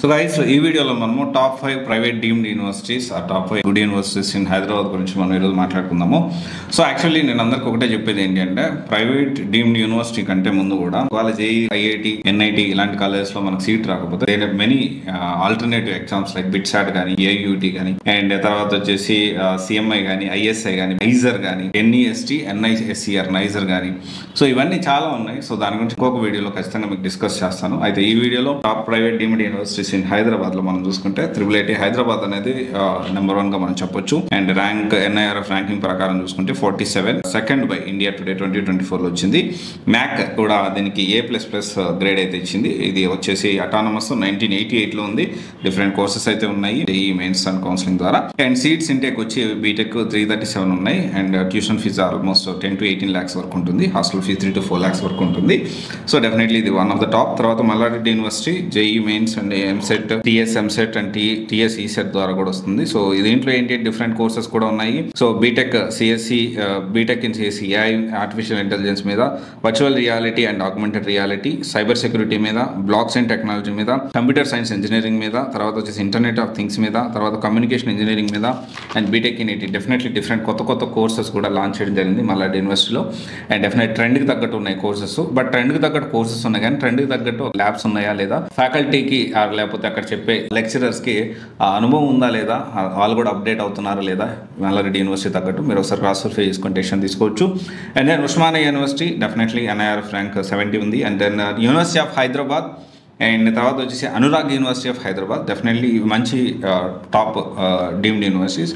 So guys ఈ వీడియోలో మనము టాప్ 5 ప్రైవేట్ డీమ్డ్ యూనివర్సిటీస్ ఆ top 5 good universities in Hyderabad గురించి మనం ఈరోజు మాట్లాడుకుందాము. సో యాక్చువల్లీ నేను అందరికి ఒకటే చెప్పేది ఏంటి అంటే ప్రైవేట్ డీమ్డ్ యూనివర్సిటీ కంటే ముందు కూడా వాళ్ళ జేఈ, ఐఐటి, ఎన్ఐటి ఇలాంటి కాలేజెస్లో మనకు సీట్ రాకపోతే there are many alternative exams like BITSAT కానీ, ఏయుటి కానీ, అండ్ తర్వాత వచ్చేసి సిఎంఐ కానీ, ఐఎస్ఐ కానీ, నైజర్ కానీ, ఎన్ఈఎస్టీ, ఎన్ఐఎస్సిఆర్ నైజర్ కానీ. సో ఇవన్నీ చాలా ఉన్నాయి. సో దాని గురించి ఇంకొక వీడియోలో ఖచ్చితంగా మీకు డిస్కస్ చేస్తాను. అయితే ఈ వీడియోలో top private deemed universities in Hyderabad లో మనం చూసుకుంటే IIIT హైదరాబాద్ అనేది నెంబర్ 1 గా మనం చెప్పొచ్చు. అండ్ ర్యాంక్ NIRF ర్యాంకింగ్ ప్రకారం చూసుకుంటే 47 సెకండ్ బై ఇండియా టుడే 2024 లో వచ్చింది. మ్యాక్ కూడా దీనికి A++ గ్రేడ్ అయితే ఇచ్చింది. ఇది వచ్చేసి అటానమస్ 1988 లో ఉంది. డిఫరెంట్ కోర్సెస్ అయితే ఉన్నాయి ఈ మెయిన్స్ అండ్ కౌన్సిలింగ్ ద్వారా. అండ్ సీట్స్ ఇంటేక్ వచ్చి బీటెక్ 337 ఉన్నాయి. And tuition fee almost 10 to 18 lakhs వరకు ఉంటుంది. హాస్టల్ ఫీజు 3 to 4 lakhs వరకు ఉంటుంది. సో డెఫినెట్లీ ఇది వన్ ఆఫ్ ద టాప్. తర్వాత Malla Reddy university JEE mains and EAMCET, TS EAMCET and TS ECET ద్వారా కూడా వస్తుంది. సో దీంట్లో ఏంటి డిఫరెంట్ కోర్సెస్ కూడా ఉన్నాయి. So BTech CSC, BTech in CSC AI, artificial intelligence మీద, virtual reality and augmented reality, cyber security మీద, బ్లాక్ చైన్ టెక్నాలజీ మీద, కంప్యూటర్ సైన్స్ ఇంజనీరింగ్ మీద, తర్వాత వచ్చేసి ఇంటర్నెట్ ఆఫ్ థింగ్స్ మీద, తర్వాత కమ్యూనికేషన్ ఇంజనీరింగ్ మీద, and BTech in IT definitely different కొత్త కోర్సెస్ కూడా లాంచ్ చేయడం జరిగింది మల్లారెడ్డి యూనివర్సిటీలో. అండ్ డెఫినెట్ ట్రెండ్కి తగ్గట్టు ఉన్నాయి కోర్సెస్. బట్ ట్రెండ్కి తగ్గట్టు కోర్సెస్ ఉన్నాయి కానీ ట్రెండ్కి తగ్గట్టు ల్యాబ్స్ ఉన్నాయా లేదా, ఫ్యాకల్టీకి లేకపోతే అక్కడ చెప్పే లెక్చరర్స్కి ఆ అనుభవం ఉందా లేదా, వాళ్ళు కూడా అప్డేట్ అవుతున్నారా లేదా మల్లారెడ్డి యూనివర్సిటీ తగ్గట్టు మీరు ఒకసారి క్రాస్ వెరిఫై చేసుకొని డెసిషన్ తీసుకోవచ్చు. And then Osmania university definitely NIRF rank 70 ఉంది. And then university of Hyderabad and తర్వాత వచ్చేసి Anurag university of Hyderabad definitely మంచి టాప్ డీమ్డ్ యూనివర్సిటీస్.